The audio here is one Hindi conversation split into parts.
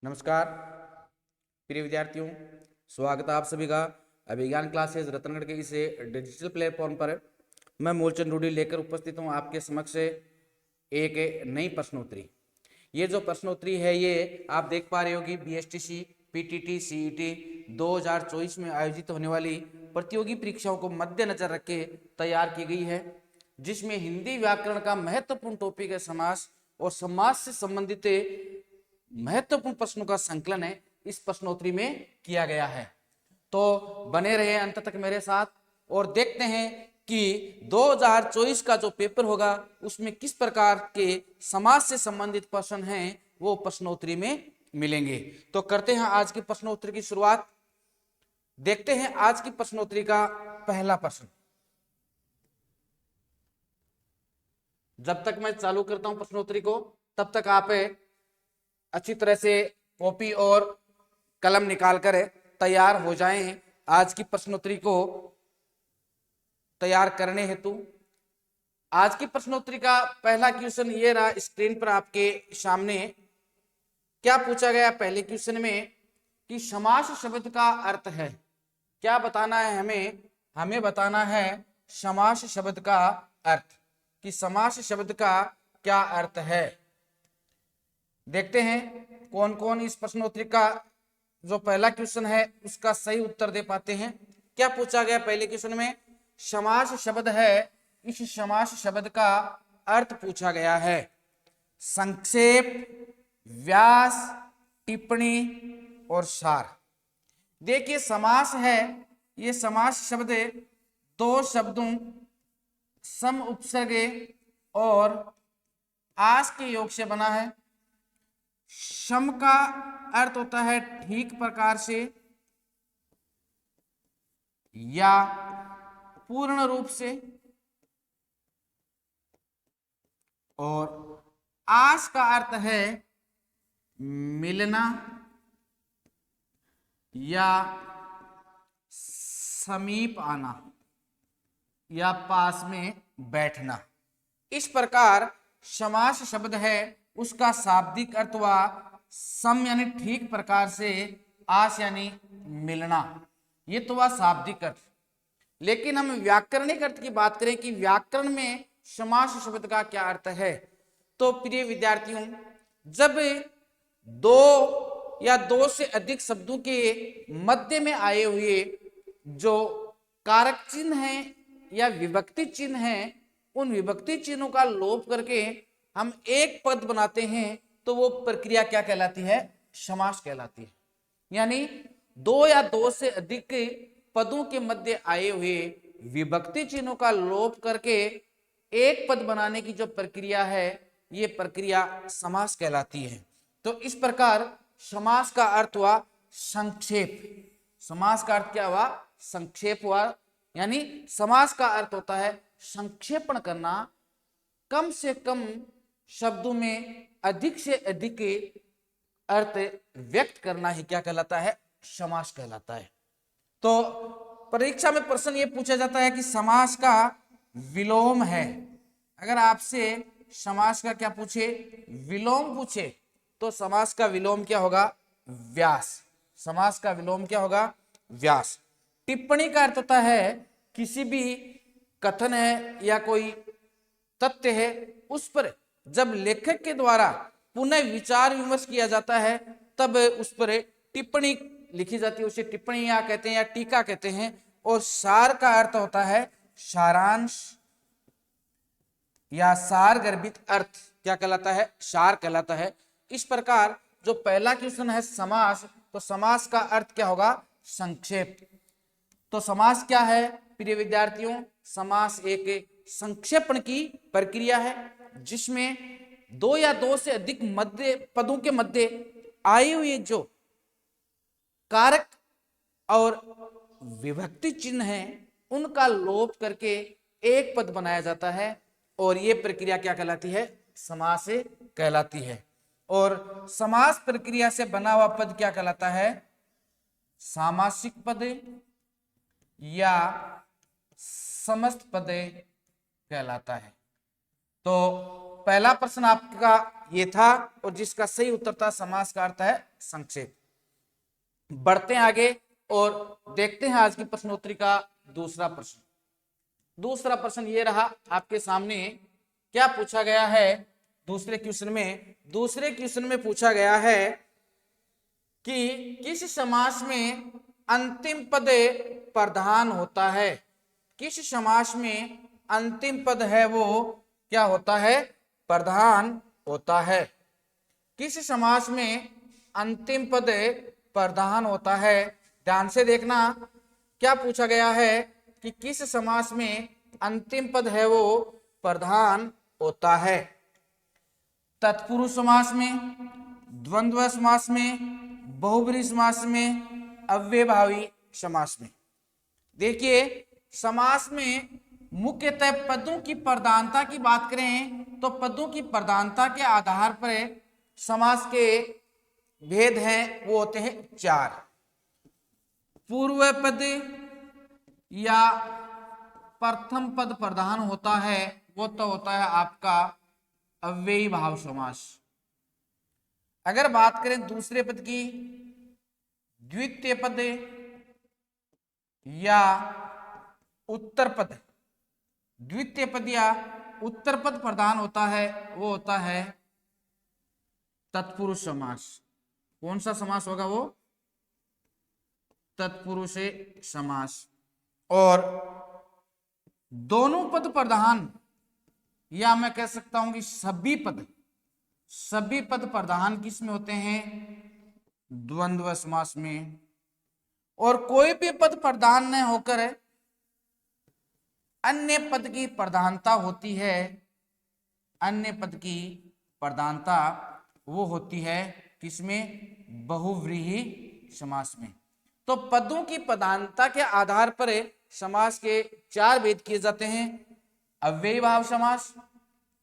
नमस्कार प्रिय विद्यार्थियों, स्वागत है आप सभी का अभिज्ञान क्लासेस रतनगढ़ के इस डिजिटल प्लेटफॉर्म पर। मैं मूलचंद रूडी लेकर उपस्थित हूं आपके समक्ष एक नई प्रश्नोत्तरी। ये जो प्रश्नोत्तरी है ये आप देख पा रहे हो कि बीएसटीसी, पीटीटी, सीईटी 2024 में आयोजित होने वाली प्रतियोगी परीक्षाओं को मद्देनजर रख के तैयार की गई है, जिसमें हिंदी व्याकरण का महत्वपूर्ण टॉपिक है समास, और समास से संबंधित महत्वपूर्ण प्रश्नों का संकलन है इस प्रश्नोत्तरी में किया गया है। तो बने रहे अंत तक मेरे साथ और देखते हैं कि 2024 का जो पेपर होगा उसमें किस प्रकार के समाज से संबंधित प्रश्न हैं वो प्रश्नोत्तरी में मिलेंगे। तो करते हैं आज की प्रश्नोत्तरी की शुरुआत। देखते हैं आज की प्रश्नोत्तरी का पहला प्रश्न। जब तक मैं चालू करता हूं प्रश्नोत्तरी को तब तक आप अच्छी तरह से कॉपी और कलम निकालकर तैयार हो जाएं आज की प्रश्नोत्तरी को तैयार करने हेतु। आज की प्रश्नोत्तरी का पहला क्वेश्चन ये रहा स्क्रीन पर आपके सामने। क्या पूछा गया पहले क्वेश्चन में कि समास शब्द का अर्थ है। क्या बताना है हमें बताना है समास शब्द का अर्थ, कि समास शब्द का क्या अर्थ है। देखते हैं कौन कौन इस प्रश्नोत्तरी का जो पहला क्वेश्चन है उसका सही उत्तर दे पाते हैं। क्या पूछा गया पहले क्वेश्चन में, समास शब्द है, इस समास शब्द का अर्थ पूछा गया है। संक्षेप, व्यास, टिप्पणी और सार। देखिए समास है, ये समास शब्द दो शब्दों सम उपसर्गे और आस के योग से बना है। सम का अर्थ होता है ठीक प्रकार से या पूर्ण रूप से, और आस का अर्थ है मिलना या समीप आना या पास में बैठना। इस प्रकार समास शब्द है उसका शाब्दिक अर्थ हुआ सम यानी ठीक प्रकार से, आस यानी मिलना, ये तो हुआ शाब्दिक अर्थ। लेकिन हम व्याकरणिक अर्थ की बात करें कि व्याकरण में समास शब्द का क्या अर्थ है, तो प्रिय विद्यार्थियों, जब दो या दो से अधिक शब्दों के मध्य में आए हुए जो कारक चिन्ह हैं या विभक्ति चिन्ह हैं, उन विभक्ति चिन्हों का लोप करके हम एक पद बनाते हैं तो वो प्रक्रिया क्या कहलाती है, समास कहलाती है। यानी दो या दो से अधिक पदों के मध्य आए हुए विभक्ति चिन्हों का लोप करके एक पद बनाने की जो प्रक्रिया है ये प्रक्रिया समास कहलाती है। तो इस प्रकार समास का अर्थ हुआ संक्षेप। समास का अर्थ क्या हुआ, संक्षेप हुआ। यानी समास का अर्थ होता है संक्षेपण करना, कम से कम शब्दों में अधिक से अधिक अर्थ व्यक्त करना ही क्या कहलाता है, समास कहलाता है। तो परीक्षा में प्रश्न ये पूछा जाता है कि समास का विलोम है। अगर आपसे समास का क्या पूछे, विलोम पूछे, तो समास का विलोम क्या होगा, व्यास। समास का विलोम क्या होगा, व्यास। टिप्पणी का अर्थ होता है किसी भी कथन है या कोई तथ्य है उस पर जब लेखक के द्वारा पुनः विचार विमर्श किया जाता है तब उस पर टिप्पणी लिखी जाती है, उसे टिप्पणी या कहते हैं या टीका कहते हैं। और सार का अर्थ होता है सारांश या सार गर्भित अर्थ क्या कहलाता है, सार कहलाता है। इस प्रकार जो पहला क्वेश्चन है समास, तो समास का अर्थ क्या होगा, संक्षेप। तो समास क्या है प्रिय विद्यार्थियों, समास एक संक्षेपण की प्रक्रिया है जिसमें दो या दो से अधिक मध्य पदों के मध्य आए हुए जो कारक और विभक्ति चिन्ह हैं उनका लोप करके एक पद बनाया जाता है, और यह प्रक्रिया क्या कहलाती है, समास कहलाती है। और समास प्रक्रिया से बना हुआ पद क्या कहलाता है, सामासिक पद या समस्त पद कहलाता है। तो पहला प्रश्न आपका ये था और जिसका सही उत्तर था समास का अर्थ है संक्षेप। बढ़ते हैं आगे और देखते हैं आज की प्रश्नोत्तरी का दूसरा प्रश्न। दूसरा प्रश्न ये रहा आपके सामने। क्या पूछा गया है दूसरे क्वेश्चन में? दूसरे क्वेश्चन में पूछा गया है कि किस समास में अंतिम पद प्रधान होता है? किस समास में अंतिम पद है वो क्या होता है? प्रधान होता है। किस समास में अंतिम पद प्रधान होता है? ध्यान से देखना, क्या पूछा गया है कि किस समास में अंतिम पद है वो प्रधान होता है? तत्पुरुष समास में, द्वंद्व समास में, बहुब्रीहि समास में, अव्ययभावी समास में। देखिए, समास में मुख्यतः पदों की प्रधानता की बात करें तो पदों की प्रधानता के आधार पर समास के भेद हैं, वो होते हैं चार। पूर्व पद या प्रथम पद प्रधान होता है, वो तो होता है आपका अव्ययी भाव समास। अगर बात करें दूसरे पद की, द्वितीय पद या उत्तर पद, द्वितीय पद या उत्तर पद प्रधान होता है, वो होता है तत्पुरुष समास। कौन सा समास होगा वो? तत्पुरुष समास। और दोनों पद प्रधान, या मैं कह सकता हूं कि सभी पद प्रधान किस में होते हैं? द्वंद्व समास में। और कोई भी पद प्रधान न होकर अन्य पद की प्रधानता होती है, अन्य पद की प्रधानता वो होती है किसमें? बहुव्रीहि समास में। तो पदों की प्रधानता के आधार पर समास के चार भेद किए जाते हैं: अव्ययी भाव समास,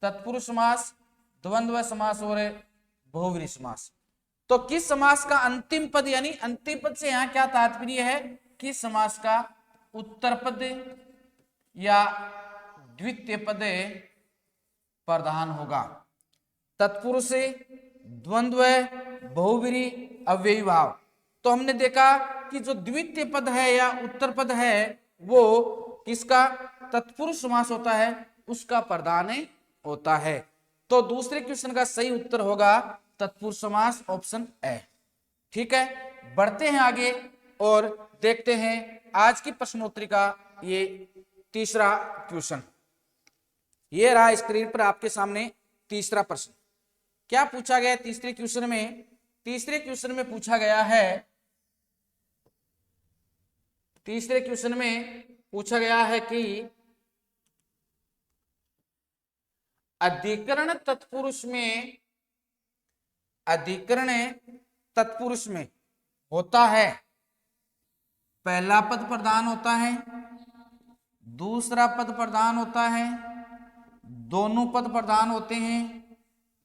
तत्पुरुष समास, द्वंद्व समास और बहुव्रीहि समास। तो किस समास का अंतिम पद, यानी अंतिम पद से यहां क्या तात्पर्य है? किस समास का उत्तर पद या द्वितीय पद प्रधान होगा? तत्पुरुष, द्वंद्व, बहुव्रीहि, अव्ययी भाव। तो हमने देखा कि जो द्वितीय पद है या उत्तर पद है वो किसका? तत्पुरुष समास होता है, उसका प्रधान होता है। तो दूसरे क्वेश्चन का सही उत्तर होगा तत्पुरुष समास, ऑप्शन ए। ठीक है, बढ़ते हैं आगे और देखते हैं आज की प्रश्नोत्तरी का ये तीसरा क्वेश्चन। ये रहा स्क्रीन पर आपके सामने तीसरा प्रश्न। क्या पूछा गया तीसरे क्वेश्चन में? तीसरे क्वेश्चन में पूछा गया है, तीसरे क्वेश्चन में पूछा गया है कि अधिकरण तत्पुरुष में, अधिकरण तत्पुरुष में होता है, पहला पद प्रधान होता है, दूसरा पद प्रधान होता है, दोनों पद प्रधान होते हैं,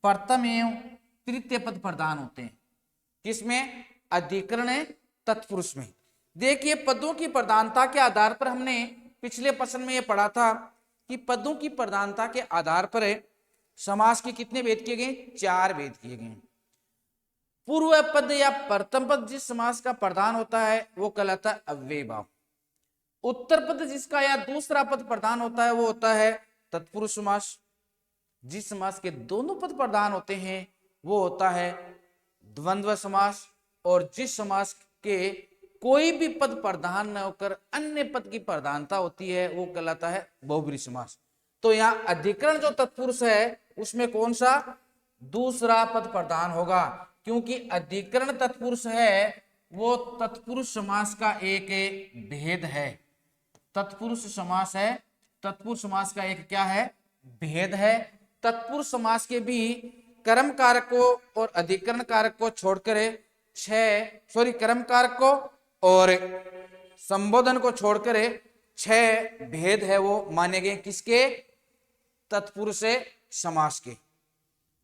प्रथम एवं तृतीय पद प्रधान होते हैं। किसमें? अधिकरण तत्पुरुष में। देखिए, पदों की प्रधानता के आधार पर हमने पिछले प्रश्न में यह पढ़ा था कि पदों की प्रधानता के आधार पर समास के कितने भेद किए गए? चार भेद किए गए। पूर्व पद या प्रथम पद जिस समास का प्रधान होता है वो कहलाता है अव्ययी भाव। उत्तर पद जिसका या दूसरा पद प्रधान होता है वो होता है तत्पुरुष समास। जिस समास के दोनों पद प्रधान होते हैं वो होता है द्वंद्व समास। और जिस समास के कोई भी पद प्रधान न होकर अन्य पद की प्रधानता होती है वो कहलाता है बहुब्रीहि समास। तो यहाँ अधिकरण जो तत्पुरुष है उसमें कौन सा? दूसरा पद प्रधान होगा, क्योंकि अधिकरण तत्पुरुष है वो तत्पुरुष समास का एक भेद है। तत्पुरुष समास है, तत्पुरुष समास का एक क्या है? भेद है। तत्पुरुष समास के भी कर्म कारक को और अधिकरण कारक को छोड़कर कर्म कारक को और संबोधन को छोड़कर 6 भेद है वो माने गए। किसके? तत्पुरुष समास के।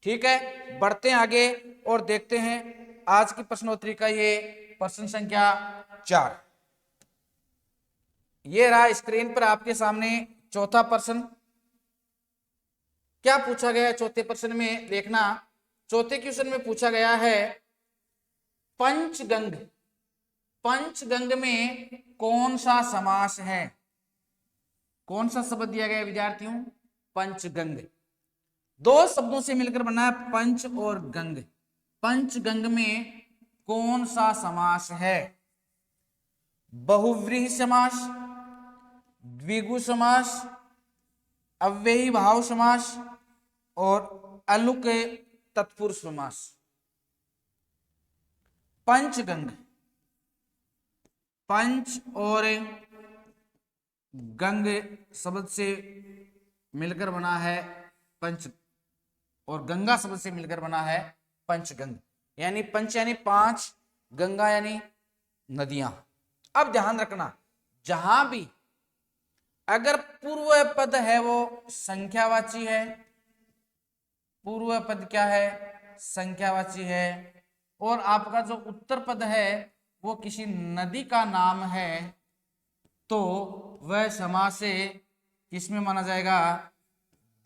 ठीक है, बढ़ते हैं आगे और देखते हैं आज की प्रश्नोत्तरी का ये प्रश्न संख्या 4। ये रहा स्क्रीन पर आपके सामने चौथा प्रश्न। क्या पूछा गया है चौथे प्रश्न में? देखना, चौथे क्वेश्चन में पूछा गया है पंचगंग, पंचगंग में कौन सा समास है? कौन सा शब्द दिया गया विद्यार्थियों? पंचगंग। दो शब्दों से मिलकर बना है पंच और गंग। पंचगंग में कौन सा समास है? बहुव्रीहि समास, द्विगु समास, अव्ययी भाव समास और अलुक तत्पुरुष समास। पंचगंग, पंच और गंग शब्द से मिलकर बना है पंच, और गंगा शब्द से मिलकर बना है पंचगंग। यानी पंच यानी पांच, गंगा यानी नदियां। अब ध्यान रखना, जहां भी अगर पूर्व पद है वो संख्यावाची है, पूर्व पद क्या है? संख्यावाची है, और आपका जो उत्तर पद है वो किसी नदी का नाम है, तो वह समास से किसमें माना जाएगा?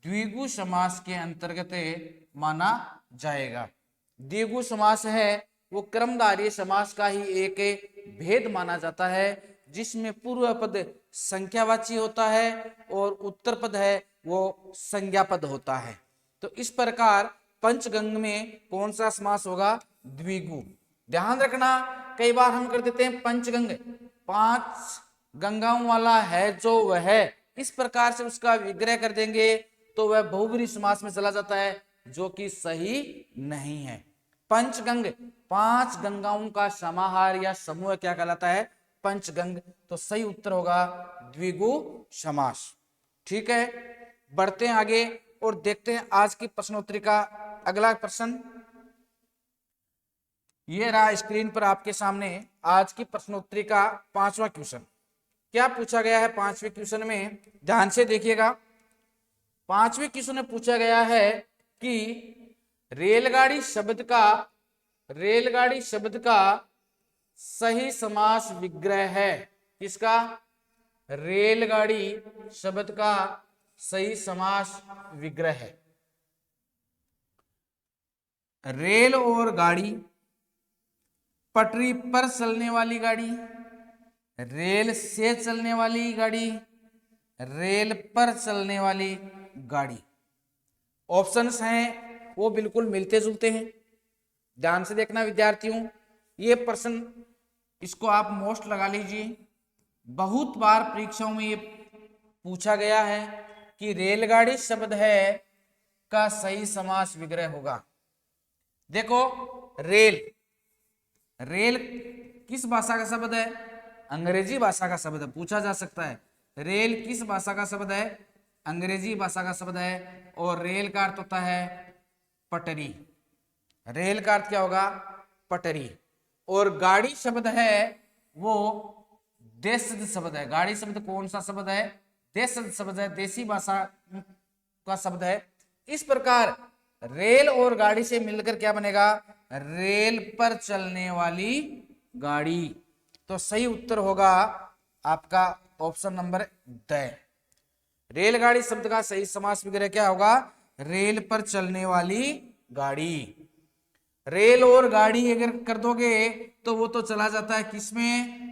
द्विगु समास के अंतर्गत माना जाएगा। द्विगु समास है वो कर्मधारय समास का ही एक भेद माना जाता है, जिसमें पूर्व पद संख्यावाची होता है और उत्तर पद है वो संज्ञा पद होता है। तो इस प्रकार पंचगंग में कौन सा समास होगा? द्विगु। ध्यान रखना, कई बार हम कर देते हैं पंचगंग, पांच गंगाओं वाला है जो वह है, इस प्रकार से उसका विग्रह कर देंगे तो वह बहुब्रीहि समास में चला जाता है, जो कि सही नहीं है। पंचगंग, पांच गंगाओं का समाहार या समूह क्या कहलाता है? पंचगंग। तो सही उत्तर होगा द्विगु समास। ठीक है, बढ़ते हैं आगे और देखते हैं आज की प्रश्नोत्तरी का अगला प्रश्न। ये रहा स्क्रीन पर आपके सामने आज की प्रश्नोत्तरी का 5वां क्वेश्चन। क्या पूछा गया है 5वें क्वेश्चन में? ध्यान से देखिएगा। 5वें क्वेश्चन में पूछा गया है कि रेलगाड़ी शब्द का सही समास विग्रह है। किसका? रेलगाड़ी शब्द का सही समास विग्रह है। रेल और गाड़ी, पटरी पर चलने वाली गाड़ी, रेल से चलने वाली गाड़ी, रेल पर चलने वाली गाड़ी। ऑप्शंस हैं वो बिल्कुल मिलते जुलते हैं। ध्यान से देखना विद्यार्थियों, ये प्रश्न इसको आप मोस्ट लगा लीजिए। बहुत बार परीक्षाओं में ये पूछा गया है कि रेलगाड़ी शब्द है का सही समास विग्रह होगा। देखो, रेल, रेल किस भाषा का शब्द है? अंग्रेजी भाषा का शब्द है। पूछा जा सकता है रेल किस भाषा का शब्द है? अंग्रेजी भाषा का शब्द है। और रेल का अर्थ होता है पटरी। रेल का अर्थ क्या होगा? पटरी। और गाड़ी शब्द है वो देशज शब्द है। गाड़ी शब्द कौन सा शब्द है? देशज शब्द है, देसी भाषा का शब्द है। इस प्रकार रेल और गाड़ी से मिलकर क्या बनेगा? रेल पर चलने वाली गाड़ी। तो सही उत्तर होगा आपका ऑप्शन नंबर द। रेलगाड़ी शब्द का सही समास विग्रह क्या होगा? रेल पर चलने वाली गाड़ी। रेल और गाड़ी अगर कर दोगे तो वो तो चला जाता है किसमें?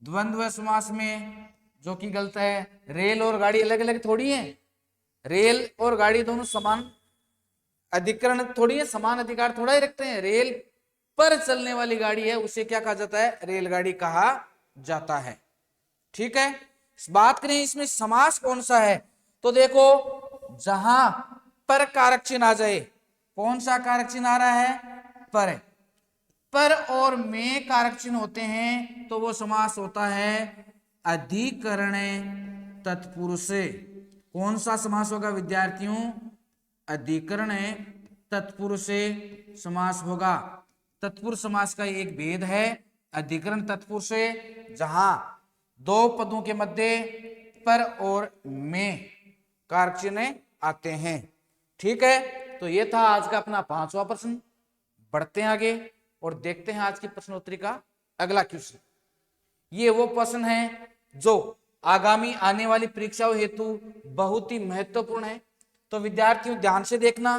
द्वंद्व समास में, जो कि गलत है। रेल और गाड़ी अलग अलग थोड़ी है। रेल और गाड़ी दोनों समान अधिकरण थोड़ी है, समान अधिकार थोड़ा ही रखते हैं। रेल पर चलने वाली गाड़ी है, उसे क्या कहा जाता है? रेलगाड़ी कहा जाता है। ठीक है, बात करें इसमें समास कौन सा है, तो देखो जहां पर कारक चिन्ह आ जाए, कौन सा कारक चिन्ह आ रहा है? पर और में कारक चिन्ह होते हैं तो वो समास होता है अधिकरण तत्पुरुष। कौन सा समास होगा विद्यार्थियों? अधिकरण तत्पुरुष समास होगा। तत्पुरुष समास का एक भेद है अधिकरण तत्पुरुष, जहां दो पदों के मध्य पर और में कारक चिन्ह आते हैं। ठीक है, तो ये था आज का अपना 5वां प्रश्न। बढ़ते हैं आगे और देखते हैं आज की प्रश्नोत्तरी का अगला क्वेश्चन। ये वो प्रश्न है जो आगामी आने वाली परीक्षाओं हेतु बहुत ही महत्वपूर्ण है। तो विद्यार्थियों ध्यान से देखना,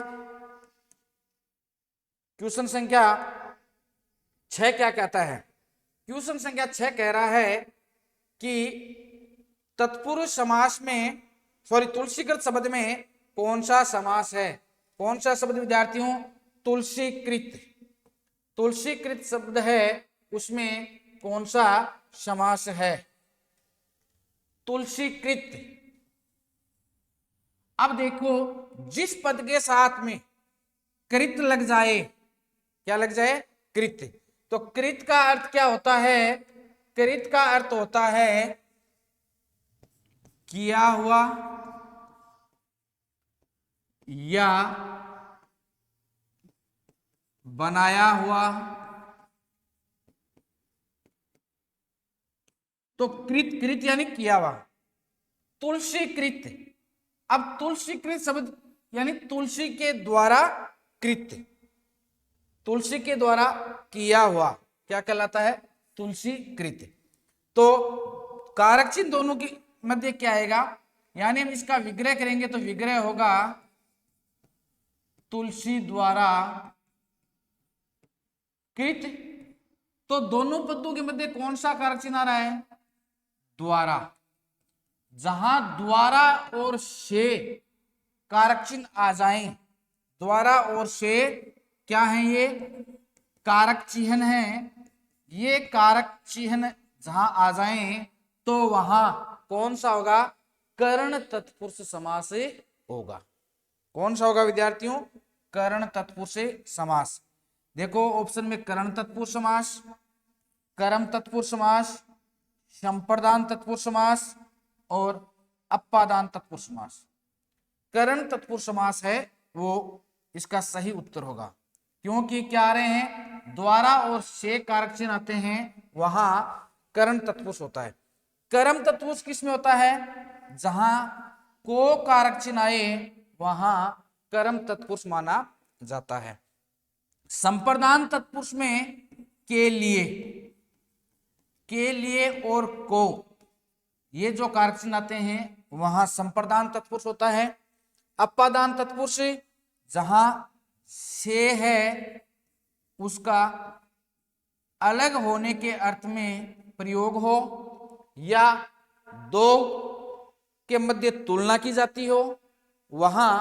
क्वेश्चन संख्या 6 क्या कहता है? क्वेश्चन संख्या 6 कह रहा है कि तत्पुरुष समास में, सॉरी, तुलसीकृत शब्द में कौन सा समास है? कौन सा शब्द विद्यार्थियों? तुलसीकृत। तुलसीकृत शब्द है, उसमें कौन सा समास है? तुलसीकृत। अब देखो, जिस पद के साथ में कृत लग जाए, क्या लग जाए? कृत। तो कृत का अर्थ क्या होता है? कृत का अर्थ होता है किया हुआ या बनाया हुआ। तो कृत, कृत यानी किया हुआ। तुलसीकृत, अब तुलसीकृत शब्द यानी तुलसी के द्वारा कृत, तुलसी के द्वारा किया हुआ क्या कहलाता है? तुलसीकृत। तो कारक चिन्ह दोनों के मध्य क्या आएगा? यानी हम इसका विग्रह करेंगे तो विग्रह होगा तुलसी द्वारा कृत। तो दोनों पदों के मध्य कौन सा कारक चिन्ह आ रहा है? द्वारा। जहां द्वारा और से कारक चिन्ह आ जाएं, द्वारा और से क्या है? ये कारक चिन्ह है। ये कारक चिन्ह जहां आ जाएं तो वहां कौन सा होगा? कर्ण तत्पुरुष समास होगा। कौन सा होगा विद्यार्थियों? कर्ण तत्पुरुष समास। देखो ऑप्शन में कर्ण तत्पुरुष समास, कर्म तत्पुरुष समास, संप्रदान तत्पुरुष समास और अपादान तत्पुरुष समास। कर्ण तत्पुरुष समास है वो इसका सही उत्तर होगा, क्योंकि क्या आ रहे हैं? द्वारा और से कारक चिन्ह आते हैं, वहां कर्ण तत्पुरुष होता है। कर्म तत्पुरुष किस में होता है? जहां को कारक चिन्ह आए वहां कर्म तत्पुरुष माना जाता है। संप्रदान तत्पुरुष में के लिए और को, ये जो कारक चिन्ह आते हैं वहां संप्रदान तत्पुरुष होता है। अपादान तत्पुरुष जहां से है उसका अलग होने के अर्थ में प्रयोग हो या दो के मध्य तुलना की जाती हो, वहां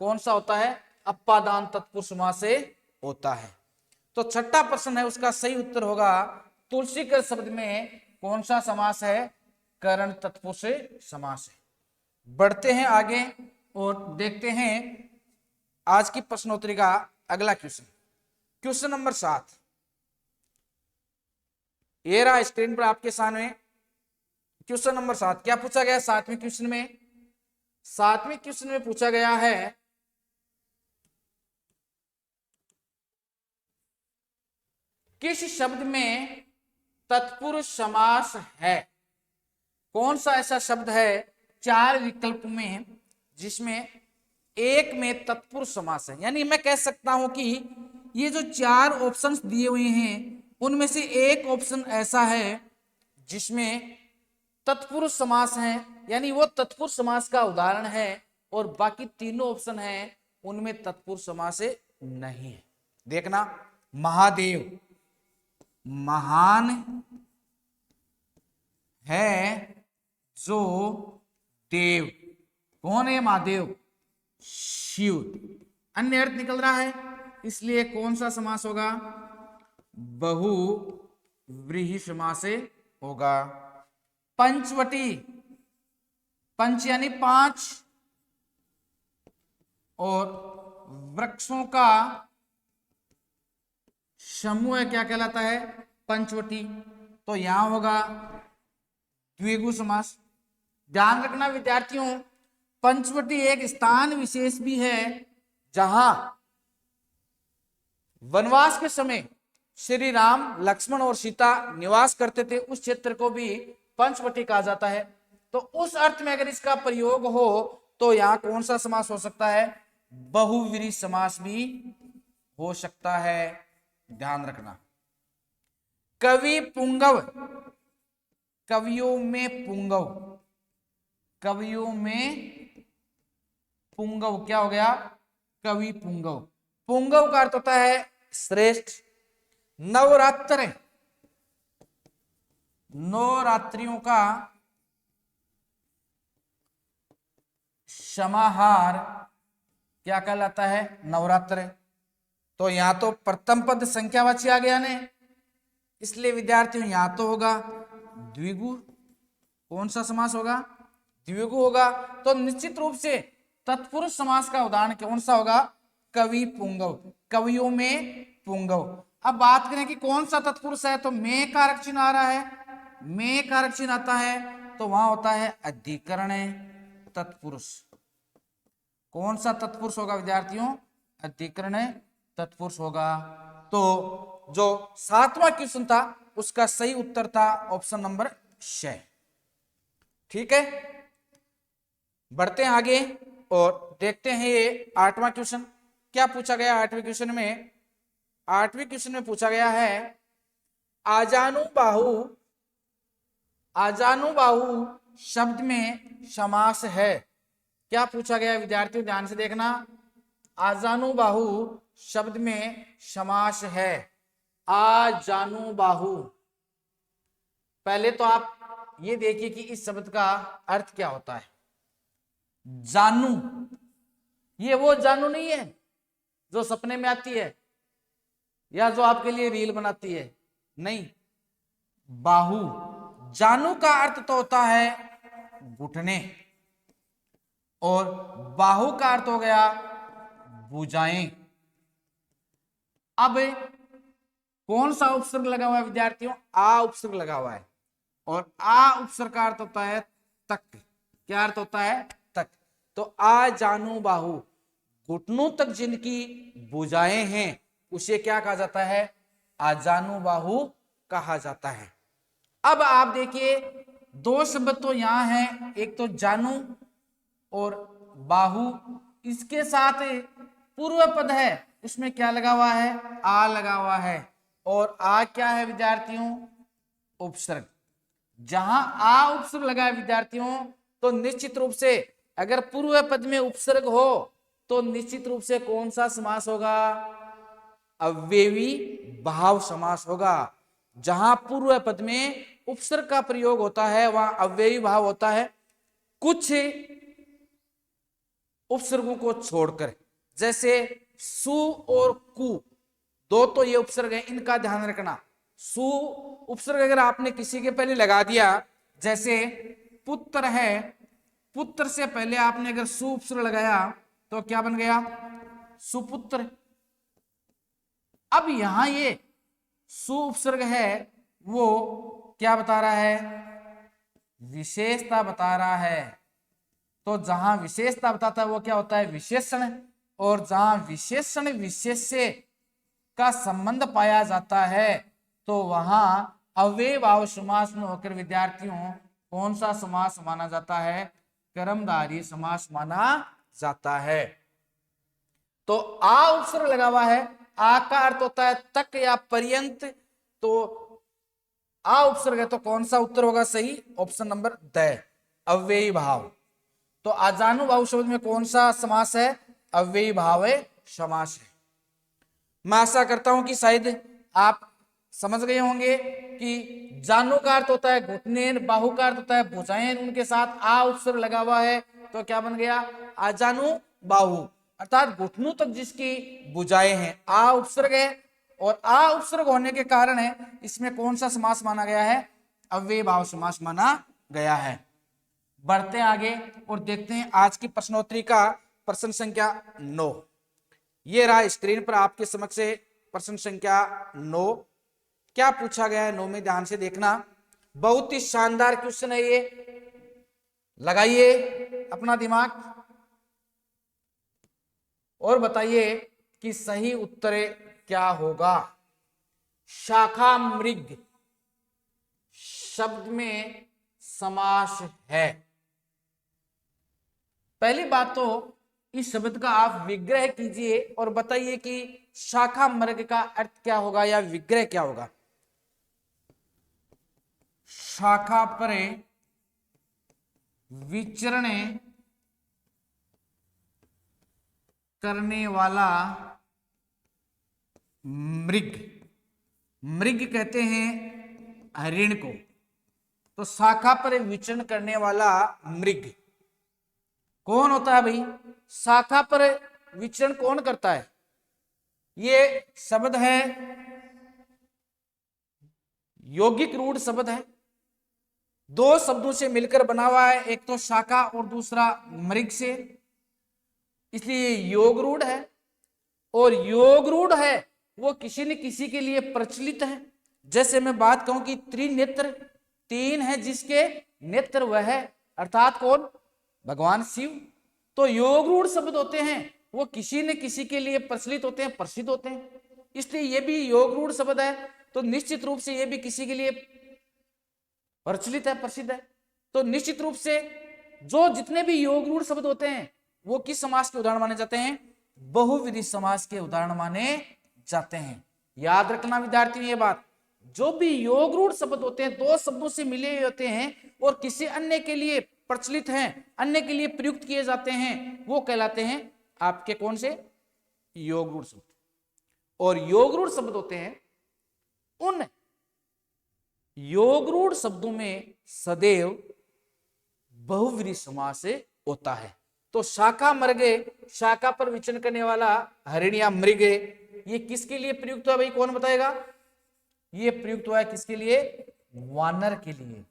कौन सा होता है? अपादान तत्पुरुष समास से होता है। तो छठा प्रश्न है, उसका सही उत्तर होगा तुलसीकृत शब्द में कौन सा समास है? कर्ण तत्पुरुष समास है। बढ़ते हैं आगे और देखते हैं आज की प्रश्नोत्तरी का अगला क्वेश्चन। क्वेश्चन नंबर 7 ये रहा स्क्रीन पर आपके सामने। क्वेश्चन नंबर 7 क्या पूछा गया? 7वें क्वेश्चन में, 7वें क्वेश्चन में पूछा गया है किस शब्द में तत्पुरुष समास है? कौन सा ऐसा शब्द है 4 विकल्प में जिसमें एक में तत्पुरुष समास है? यानी मैं कह सकता हूं कि ये जो 4 ऑप्शंस दिए हुए हैं उनमें से एक ऑप्शन ऐसा है जिसमें तत्पुरुष समास है, यानी वो तत्पुरुष समास का उदाहरण है, और बाकी तीनों ऑप्शन हैं उनमें तत्पुरुष समास नहीं है। देखना, महादेव, महान है जो देव। कौन है महादेव? शिव। अन्य अर्थ निकल रहा है, इसलिए कौन सा समास होगा? बहुव्रीहि समास होगा। पंचवटी, पंच यानी 5, और वृक्षों का समूह क्या कहलाता है? पंचवटी। तो यहां होगा द्विगु समास। ध्यान रखना विद्यार्थियों, पंचवटी एक स्थान विशेष भी है जहां वनवास के समय श्री राम, लक्ष्मण और सीता निवास करते थे, उस क्षेत्र को भी पंचवटी कहा जाता है। तो उस अर्थ में अगर इसका प्रयोग हो तो यहां कौन सा समास हो सकता है? बहुव्रीहि समास भी हो सकता है। ध्यान रखना। कवि पुंगव, कवियों में पुंगव, कवियों में पुंगव क्या हो गया? कवि पुंगव। पुंगव का अर्थ होता है श्रेष्ठ। नवरात्र, नवरात्रियों का समाहार क्या कहलाता है? नवरात्र। तो यहां तो प्रथम पद संख्यावाची आ गया ने, इसलिए विद्यार्थियों यहां तो होगा द्विगु। कौन सा समास होगा? द्विगु होगा। तो निश्चित रूप से तत्पुरुष समास का उदाहरण कौन सा होगा? कवि पुंगव, कवियों में पुंगव। अब बात करें कि कौन सा तत्पुरुष है, तो में कारक चिन्ह आ रहा है, में कारक चिन्ह आता है तो वहां होता है अधिकरण तत्पुरुष। कौन सा तत्पुरुष होगा विद्यार्थियों? अधिकरण तत्पुरुष होगा। तो जो 7वां क्वेश्चन था उसका सही उत्तर था ऑप्शन नंबर 6। ठीक है, बढ़ते हैं आगे और देखते हैं ये 8वां क्वेश्चन क्या पूछा गया। 8वें क्वेश्चन में, 8वें क्वेश्चन में पूछा गया है आजानुबाहु, आजानुबाहु शब्द में समास है। क्या पूछा गया विद्यार्थियों? ध्यान से देखना। आजानुबाहु शब्द में समास है। आजानुबाहु, पहले तो आप ये देखिए कि इस शब्द का अर्थ क्या होता है। जानू, ये वो जानू नहीं है जो सपने में आती है या जो आपके लिए रील बनाती है, नहीं। बाहु, जानू का अर्थ तो होता है घुटने, और बाहु का अर्थ हो गया भुजाएं। अब कौन सा उपसर्ग लगा हुआ है विद्यार्थियों? आ उपसर्ग लगा हुआ है, और आ उपसर्ग का अर्थ होता है तक। क्या अर्थ होता है? तक। तो आ जानू बाहु, घुटनों तक जिनकी भुजाएं हैं उसे क्या कहा जाता है? आजानु बाहु कहा जाता है। अब आप देखिए दो शब्द तो यहां हैं, एक तो जानू और बाहु, इसके साथ पूर्व पद है, उसमें क्या लगा हुआ है? आ लगा हुआ है। और आ क्या है विद्यार्थियों? उपसर्ग। जहां आ उपसर्ग लगा है विद्यार्थियों, तो निश्चित रूप से अगर पूर्व पद में उपसर्ग हो तो निश्चित रूप से कौन सा समास होगा? अव्ययी भाव समास होगा। जहां पूर्व पद में उपसर्ग का प्रयोग होता है वहां अव्ययी भाव होता है, कुछ उपसर्गों को छोड़कर। जैसे सु और कु, दो तो ये उपसर्ग है, इनका ध्यान रखना। सु उपसर्ग अगर आपने किसी के पहले लगा दिया, जैसे पुत्र है, पुत्र से पहले आपने अगर सु उपसर्ग लगाया तो क्या बन गया? सुपुत्र। अब यहां ये सु उपसर्ग है वो क्या बता रहा है? विशेषता बता रहा है। तो जहां विशेषता बताता है वो क्या होता है? विशेषण। और जहां विशेषण विशेष्य का संबंध पाया जाता है तो वहां अव्ययी भाव समास में होकर विद्यार्थियों कौन सा समास माना जाता है? कर्मधारय समास माना जाता है। तो आ उपसर्ग लगा हुआ है, आ का अर्थ होता है तक या पर्यंत, तो आ उपसर्ग है तो कौन सा उत्तर होगा सही? ऑप्शन नंबर द, अव्ययी भाव। तो आजानुबाहु शब्द में कौन सा समास है? अव्ययी भाव समास है। मैं आशा करता हूं कि शायद आप समझ गए होंगे कि जानू का अर्थ होता है घुटने, बाहु का अर्थ होता है भुजाएं, उनके साथ आ उपसर्ग लगा हुआ है तो क्या बन गया? आजानु बाहु, अर्थात घुटनों तक जिसकी भुजाएं हैं। आ उपसर्ग है और आ उपसर्ग होने के कारण है इसमें कौन सा समास माना गया है? अव्ययी भाव समास माना गया है। बढ़ते आगे और देखते हैं आज की प्रश्नोत्तरी का प्रश्न संख्या 9। ये रहा स्क्रीन पर आपके समक्ष से प्रश्न संख्या 9। क्या पूछा गया है 9 में? ध्यान से देखना, बहुत ही शानदार क्वेश्चन है ये, लगाइए अपना दिमाग और बताइए कि सही उत्तर क्या होगा। शाखा मृग शब्द में समास है। पहली बात तो इस शब्द का आप विग्रह कीजिए और बताइए कि शाखा मृग का अर्थ क्या होगा या विग्रह क्या होगा। शाखा पर विचरण करने वाला मृग, मृग कहते हैं हरिण को। तो शाखा पर विचरण करने वाला मृग कौन होता है भाई? शाखा पर विचरण कौन करता है? ये शब्द है, यौगिक रूढ़ शब्द है, दो शब्दों से मिलकर बना हुआ है, एक तो शाखा और दूसरा मृग से, इसलिए योग रूढ़ है। और योग रूढ़ है वो किसी न किसी के लिए प्रचलित है। जैसे मैं बात कहूं कि त्रिनेत्र, तीन है जिसके नेत्र वह है, अर्थात कौन? भगवान शिव। तो योग रूढ़ शब्द होते हैं वो किसी न किसी के लिए प्रचलित होते हैं, प्रसिद्ध होते हैं, इसलिए ये भी योग रूढ़ शब्द है। तो निश्चित रूप से ये भी किसी के लिए प्रचलित है, प्रसिद्ध है। तो निश्चित रूप से जो जितने भी योग रूढ़ शब्द होते हैं वो किस समास के उदाहरण माने जाते हैं? बहुविधि समास के उदाहरण माने जाते हैं। याद रखना विद्यार्थियों ये बात, जो भी योग रूढ़ शब्द होते हैं दो शब्दों से मिले हुए होते हैं और किसी अन्य के लिए प्रचलित हैं, अन्य के लिए प्रयुक्त किए जाते हैं, वो कहलाते हैं आपके कौन से? योग रूढ़ शब्द। और योग रूढ़ शब्द होते हैं उन योग रूढ़ शब्दों में सदैव बहुव्रीहि समास होता है। तो शाखा मृगे, शाखा पर विचरण करने वाला हरिण या मृग, ये किसके लिए प्रयुक्त हुआ भाई? कौन बताएगा? ये प्रयुक्त हुआ है किसके लिए? वानर के लिए।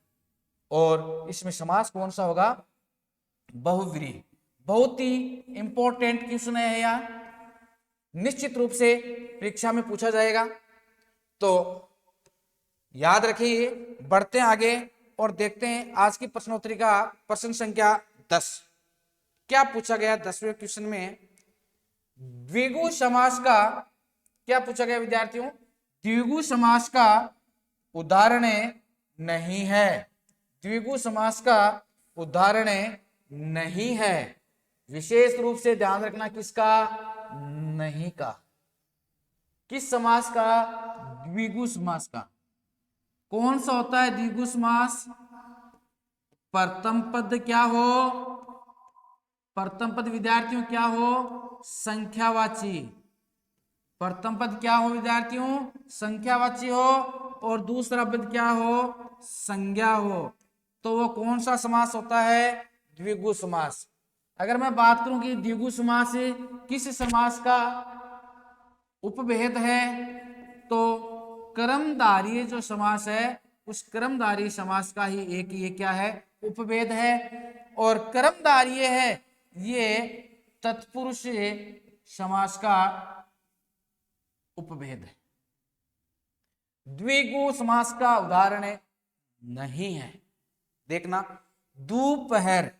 और इसमें समास कौन सा होगा? बहुव्रीहि। बहुत ही इंपॉर्टेंट क्वेश्चन है यह, निश्चित रूप से परीक्षा में पूछा जाएगा, तो याद रखिए। बढ़ते हैं आगे और देखते हैं आज की प्रश्नोत्तरी का प्रश्न संख्या 10। क्या पूछा गया 10वें क्वेश्चन में? द्विगु समास का क्या पूछा गया विद्यार्थियों? द्विगु समास का उदाहरण नहीं है। द्विगु समास का उदाहरण नहीं है। विशेष रूप से ध्यान रखना, किसका? नहीं का। किस समास का? द्विगु समास का। कौन सा होता है द्विगु समास? प्रथम पद क्या हो? प्रथम पद विद्यार्थियों क्या हो? संख्यावाची। प्रथम पद क्या हो विद्यार्थियों? संख्यावाची हो। और दूसरा पद क्या हो? संज्ञा हो। तो वो कौन सा समास होता है? द्विगु समास। अगर मैं बात करूं कि द्विगु समास किस समास का उपभेद है, तो कर्मधारय जो समास है उस कर्मधारय समास का ही एक ये क्या है? उपभेद है। और कर्मधारय है ये तत्पुरुष समास का उपभेद है। द्विगु समास का उदाहरण नहीं है। देखना, दोपहर,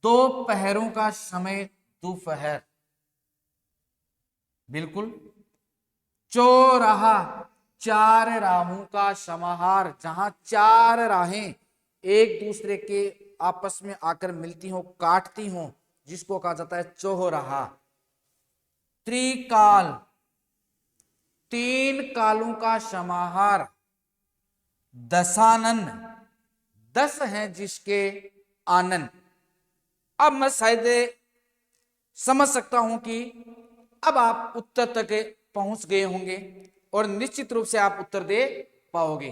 दो पहरों का समय दोपहर, बिल्कुल। चौराहा, चार राहों का समाहार, जहां चार राहें एक दूसरे के आपस में आकर मिलती हो, काटती हो, जिसको कहा जाता है चौराहा। त्रिकाल, तीन कालों का समाहार। दशानन, 10 हैं जिसके आनन। अब मैं शायद समझ सकता हूं कि अब आप उत्तर तक पहुंच गए होंगे और निश्चित रूप से आप उत्तर दे पाओगे,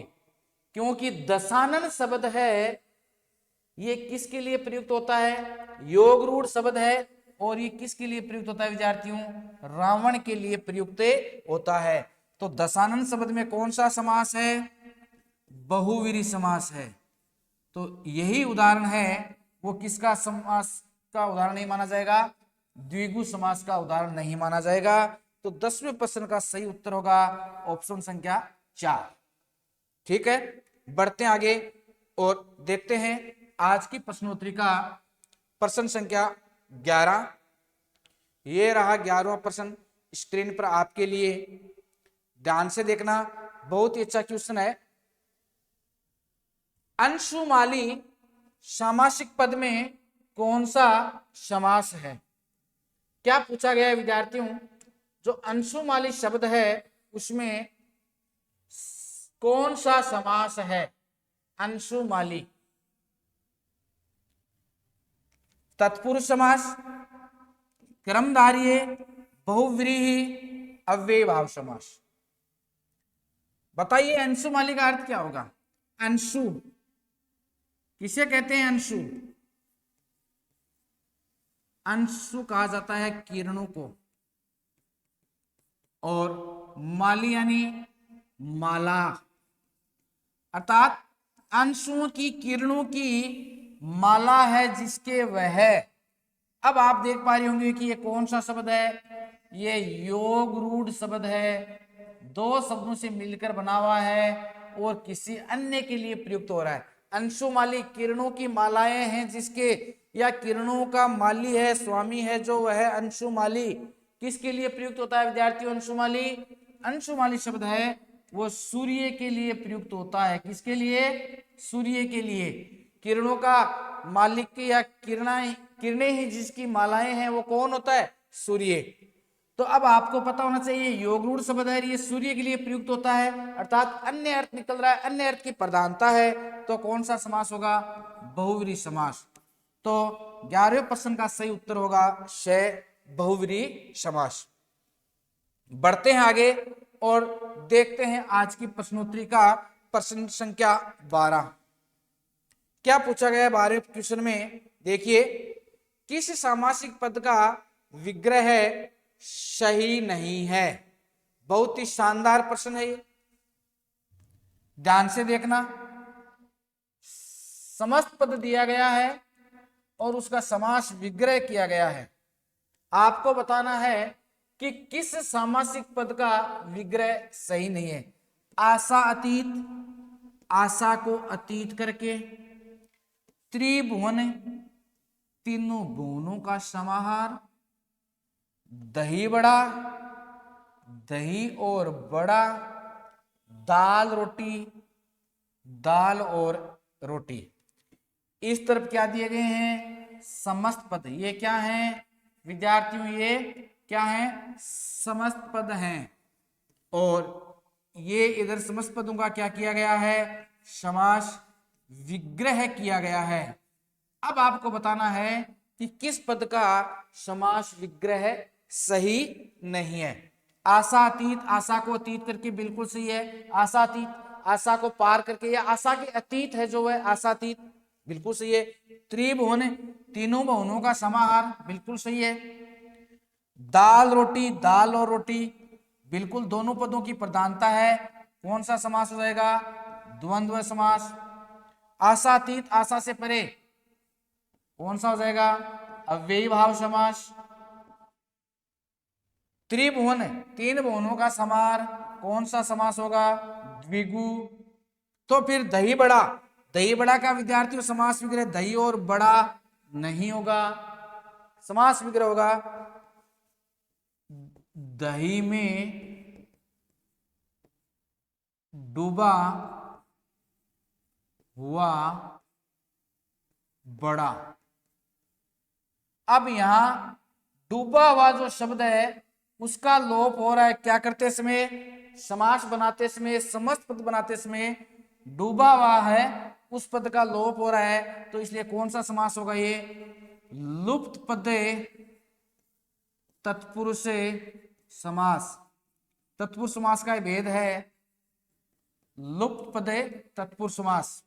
क्योंकि दशानन शब्द है ये किसके लिए प्रयुक्त होता है? योग रूढ़ शब्द है। और ये किसके लिए प्रयुक्त होता है विद्यार्थियों? रावण के लिए प्रयुक्त होता है। तो दशानन शब्द में कौन सा समास है? बहुव्रीहि समास है। तो यही उदाहरण है वो किसका समास का उदाहरण नहीं माना जाएगा? द्विगु समास का उदाहरण नहीं माना जाएगा। तो 10वें प्रश्न का सही उत्तर होगा ऑप्शन संख्या 4। ठीक है, बढ़ते हैं आगे और देखते हैं आज की प्रश्नोत्तरी का प्रश्न संख्या 11। ये रहा 11वां प्रश्न स्क्रीन पर आपके लिए। ध्यान से देखना, बहुत ही अच्छा क्वेश्चन है। अंशुमाली सामासिक पद में कौन सा समास है? क्या पूछा गया है विद्यार्थियों? जो अंशुमाली शब्द है उसमें कौन सा समास है? अंशुमाली। तत्पुरुष समास, कर्मधारय, बहुव्रीहि, अव्ययीभाव समास। बताइए अंशुमाली का अर्थ क्या होगा? अंशु किसे कहते हैं? अंशु, अंशु कहा जाता है किरणों को, और माली यानी माला, अर्थात अंशुओं की किरणों की माला है जिसके वह। अब आप देख पा रहे होंगे कि ये कौन सा शब्द है? ये योग रूढ़ शब्द है, दो शब्दों से मिलकर बना हुआ है और किसी अन्य के लिए प्रयुक्त हो रहा है। अंशुमाली किरणों की मालाएं हैं जिसके, या किरणों का माली है, स्वामी है जो वह अंशुमाली। किसके लिए प्रयुक्त होता है विद्यार्थियों अंशुमाली? अंशुमाली शब्द है वो सूर्य के लिए प्रयुक्त होता है। किसके लिए? सूर्य के लिए। किरणों का मालिक या किरणें ही जिसकी मालाएं हैं वो कौन होता है? सूर्य। तो अब आपको पता होना चाहिए योग रूढ़ शब्द है, ये सूर्य के लिए प्रयुक्त होता है, अर्थात अन्य अर्थ निकल रहा है, अन्य अर्थ की प्रधानता है, तो कौन सा समास होगा? बहुव्रीहि समास। तो 11वें प्रश्न का सही उत्तर होगा श, बहुव्रीहि समास। बढ़ते हैं आगे और देखते हैं आज की प्रश्नोत्तरी का प्रश्न संख्या 12। क्या पूछा गया है 12वें क्वेश्चन में? देखिए, किस सामासिक पद का विग्रह सही नहीं है? बहुत ही शानदार प्रश्न है ये, ध्यान से देखना। समस्त पद दिया गया है और उसका समास विग्रह किया गया है। आपको बताना है कि किस सामासिक पद का विग्रह सही नहीं है। आशा अतीत, आशा को अतीत करके, त्रिभुवन तीनों भुवनों का समाहार, दही बड़ा, दही और बड़ा, दाल रोटी, दाल और रोटी। इस तरफ क्या दिए गए हैं? समस्त पद। ये क्या है विद्यार्थियों? ये क्या है? समस्त पद हैं। और ये इधर समस्त पदों का क्या किया गया है? समास विग्रह किया गया है। अब आपको बताना है कि किस पद का समास विग्रह सही नहीं है। आशा अतीत, आशा को अतीत करके बिल्कुल सही है। आशा अतीत, आशा को पार करके, या आशा के अतीत है जो है आशातीत, बिल्कुल सही है। त्रिभुवन तीनों भुवनों का समाहार, बिल्कुल सही है। दाल रोटी, दाल और रोटी, बिल्कुल दोनों पदों की प्रधानता है। कौन सा समास हो जाएगा? द्वंद्व समास। आशातीत, आशा से परे, कौन सा हो जाएगा? अव्ययी भाव समास। त्रिभुवन तीन भुवनों का समाहार, कौन सा समास होगा? द्विगु। तो फिर दही बड़ा, दही बड़ा का विद्यार्थियों समास विग्रह दही और बड़ा नहीं होगा, समास विग्रह होगा दही में डूबा हुआ बड़ा। अब यहां डूबा हुआ जो शब्द है उसका लोप हो रहा है। क्या करते समय? समास बनाते समय, समस्त पद बनाते समय डूबा हुआ है उस पद का लोप हो रहा है, तो इसलिए कौन सा समास होगा? ये लुप्त पदे तत्पुरुष समास। तत्पुरुष समास का भेद है लुप्त पदे तत्पुरुष समास।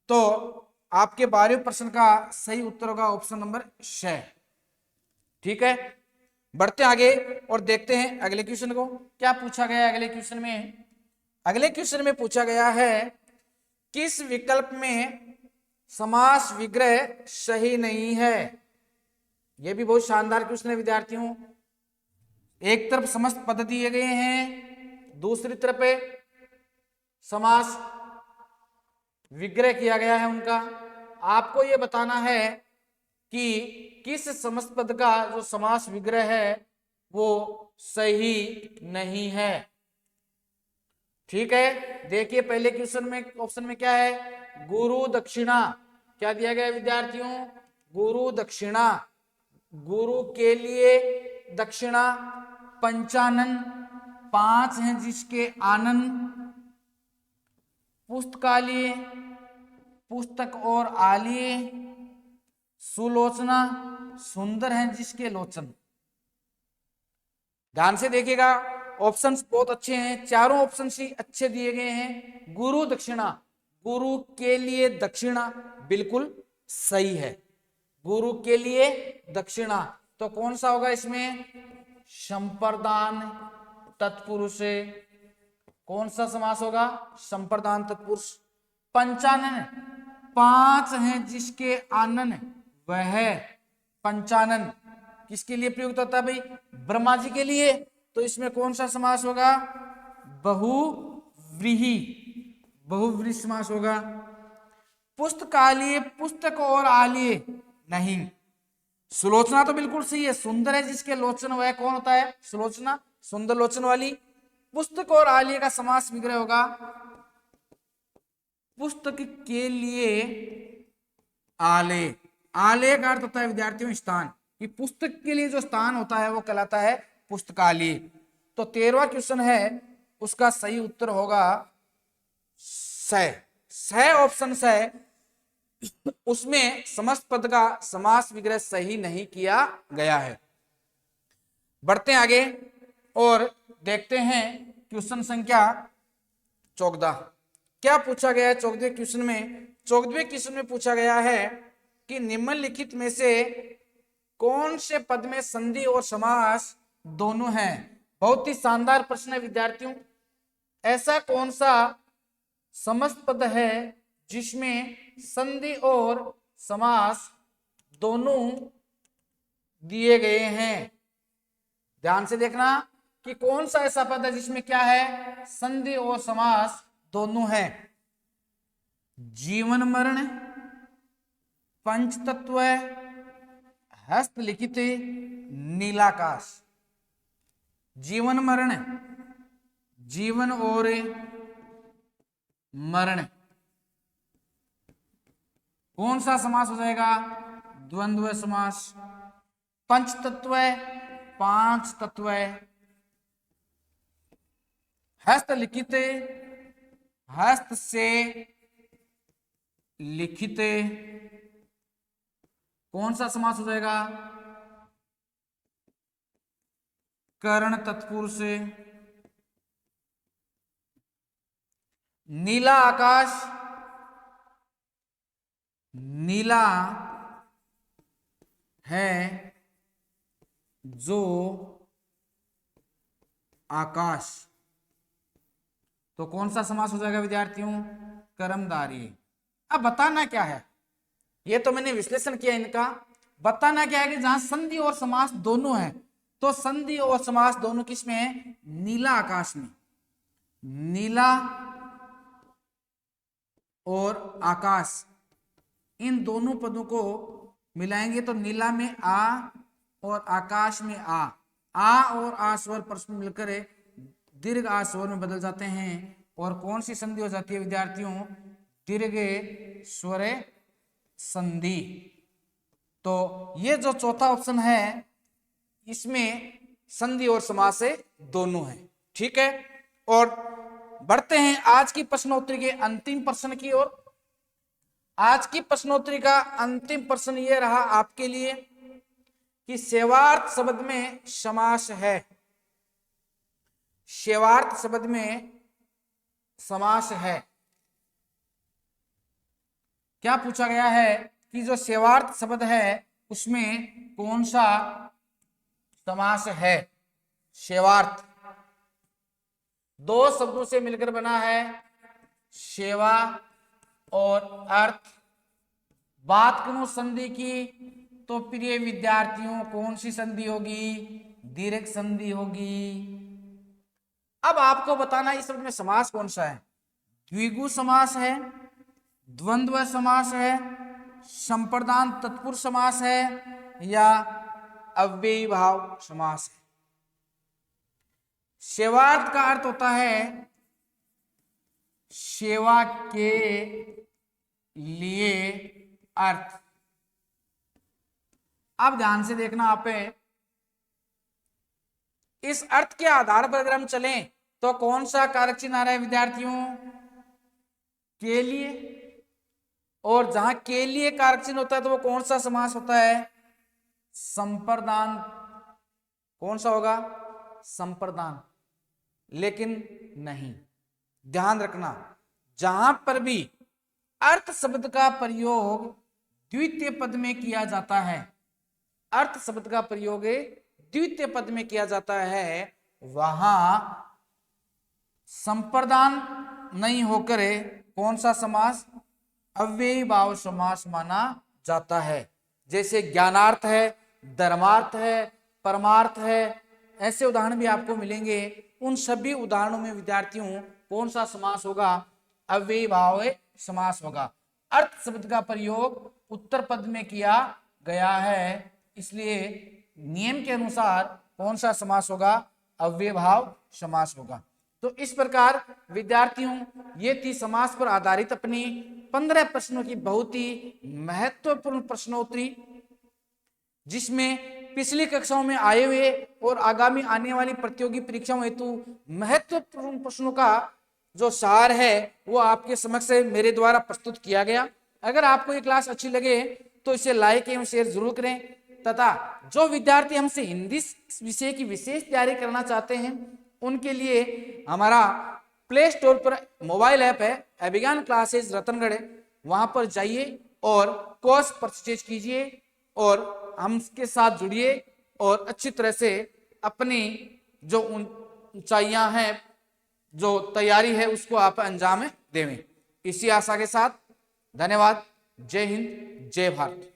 तो आपके 12वें प्रश्न का सही उत्तर होगा ऑप्शन नंबर 6। ठीक है, बढ़ते आगे और देखते हैं अगले क्वेश्चन को। क्या पूछा गया है अगले क्वेश्चन में? अगले क्वेश्चन में पूछा गया है किस विकल्प में समास विग्रह सही नहीं है? यह भी बहुत शानदार क्वेश्चन है विद्यार्थियों। एक तरफ समस्त पद दिए गए हैं, दूसरी तरफ समास विग्रह किया गया है उनका। आपको यह बताना है कि किस समस्त पद का जो समास विग्रह है वो सही नहीं है। ठीक है, देखिए पहले क्वेश्चन में, ऑप्शन में क्या है? गुरु दक्षिणा। क्या दिया गया विद्यार्थियों? गुरु दक्षिणा, गुरु के लिए दक्षिणा। पंचानन, 5 हैं जिसके आनंद। पुस्तकालय, पुस्तक और आलिए। सुलोचना, सुंदर हैं जिसके लोचन। ध्यान से देखिएगा, ऑप्शंस बहुत अच्छे हैं, चारों ऑप्शन ही अच्छे दिए गए हैं। गुरु दक्षिणा, गुरु के लिए दक्षिणा बिल्कुल सही है। गुरु के लिए दक्षिणा, तो कौन सा होगा इसमें? संप्रदान तत्पुरुष। कौन सा समास होगा? संप्रदान तत्पुरुष। पंचानन, पांच हैं जिसके आनन वह पंचानन किसके लिए प्रयुक्त होता है भाई? ब्रह्मा जी के लिए। तो इसमें कौन सा समास होगा? बहुव्रीहि, बहुव्रीहि समास होगा। पुस्तकालय, पुस्तक और आलय नहीं। सुलोचना तो बिल्कुल सही है, सुंदर है जिसके लोचन वह कौन होता है? सुलोचना, सुंदर लोचन वाली। पुस्तक और आलय का समास विग्रह होगा पुस्तक के लिए आलय। आलय का अर्थ होता है विद्यार्थियों स्थान, कि पुस्तक के लिए जो स्थान होता है वो कहलाता है पुस्तकालय। तो 13वां क्वेश्चन है, उसका सही उत्तर होगा स ऑप्शन है। उसमें समस्त पद का समास विग्रह सही नहीं किया गया है। बढ़ते हैं आगे और देखते हैं क्वेश्चन संख्या 14। क्या पूछा गया है 14वें क्वेश्चन में? 14वें क्वेश्चन में पूछा गया है कि निम्नलिखित में से कौन से पद में संधि और समास दोनों हैं? बहुत ही शानदार प्रश्न है विद्यार्थियों। ऐसा कौन सा समस्त पद है जिसमें संधि और समास दोनों दिए गए हैं? ध्यान से देखना कि कौन सा ऐसा पद है जिसमें क्या है? संधि और समास दोनों है। जीवन मरण, पंचतत्व, हस्तलिखित, नीलाकाश। जीवन मरण, जीवन और मरण, कौन सा समास हो जाएगा? द्वंद्व समास। पंचतत्व, पांच तत्व, हस्तलिखित, हस्त से लिखित, कौन सा समास हो जाएगा? कर्ण तत्पुरुष। नीला आकाश, नीला है जो आकाश, तो कौन सा समास हो जाएगा विद्यार्थियों? कर्मधारय। अब बताना क्या है, ये तो मैंने विश्लेषण किया इनका। बताना क्या है कि जहां संधि और समास दोनों है, तो संधि और समास दोनों किस में है? नीला आकाश में। नीला और आकाश, इन दोनों पदों को मिलाएंगे तो नीला में आ और आकाश में आ और आ स्वर परस्पर मिलकर दीर्घ आ स्वर में बदल जाते हैं। और कौन सी संधि हो जाती है विद्यार्थियों? दीर्घ स्वर संधि। तो ये जो चौथा ऑप्शन है इसमें संधि और समास दोनों है। ठीक है, और बढ़ते हैं आज की प्रश्नोत्तरी के अंतिम प्रश्न की ओर। आज की प्रश्नोत्तरी का अंतिम प्रश्न यह रहा आपके लिए कि सेवार्थ शब्द में समास है। सेवार्थ शब्द में समास है। क्या पूछा गया है कि जो सेवार्थ शब्द है उसमें कौन सा समास है? सेवार्थ दो शब्दों से मिलकर बना है, सेवा और अर्थ। बात करूं संधि की तो प्रिय विद्यार्थियों कौन सी संधि होगी? दीर्घ संधि होगी। अब आपको बताना इस शब्द में समास कौन सा है? द्विगु समास है, द्वंद्व समास है, संप्रदान तत्पुरुष समास है, या अव्ययी भाव समास है। सेवार्थ का अर्थ होता है सेवा के लिए अर्थ। अब ध्यान से देखना आप, इस अर्थ के आधार पर अगर हम चलें तो कौन सा कारक चिन्ह आ रहा है विद्यार्थियों? के लिए। और जहां के लिए कारक चिन्ह होता है तो वो कौन सा समास होता है? संप्रदान। कौन सा होगा? संप्रदान। लेकिन नहीं। ध्यान रखना, जहां पर भी अर्थ शब्द का प्रयोग द्वितीय पद में किया जाता है, अर्थ शब्द का प्रयोग द्वितीय पद में किया जाता है, वहां संप्रदान नहीं होकर कौन सा समास, अव्ययी भाव समास माना जाता है। जैसे ज्ञानार्थ है, धर्मार्थ है, परमार्थ है, ऐसे उदाहरण भी आपको मिलेंगे। उन सभी उदाहरणों में विद्यार्थियों कौन सा समास होगा, अव्ययी भाव समास होगा। अर्थ शब्द का प्रयोग उत्तर पद में किया गया है, इसलिए नियम के अनुसार कौन सा समास होगा, अव्ययी भाव समास होगा। तो इस प्रकार विद्यार्थियों ये थी समास पर आधारित अपनी 15 प्रश्नों की बहुत ही महत्वपूर्ण प्रश्नोत्तरी, जिसमें पिछली कक्षाओं में आए हुए और आगामी आने वाली प्रतियोगी परीक्षाओं हेतु महत्वपूर्ण प्रश्नों का जो सार है वो आपके समक्ष मेरे द्वारा प्रस्तुत किया गया। अगर आपको ये क्लास अच्छी लगे तो इसे लाइक एवं शेयर जरूर करें, तथा जो विद्यार्थी हमसे हिंदी विषय की विशेष तैयारी करना चाहते हैं उनके लिए हमारा प्ले स्टोर पर मोबाइल ऐप है अभिज्ञान क्लासेस रतनगढ़, वहां पर जाइए और कोर्स परचेज कीजिए और हमके साथ जुड़िए और अच्छी तरह से अपनी जो ऊंचाइयां हैं, जो तैयारी है, उसको आप अंजाम देवें। इसी आशा के साथ धन्यवाद। जय हिंद, जय भारत।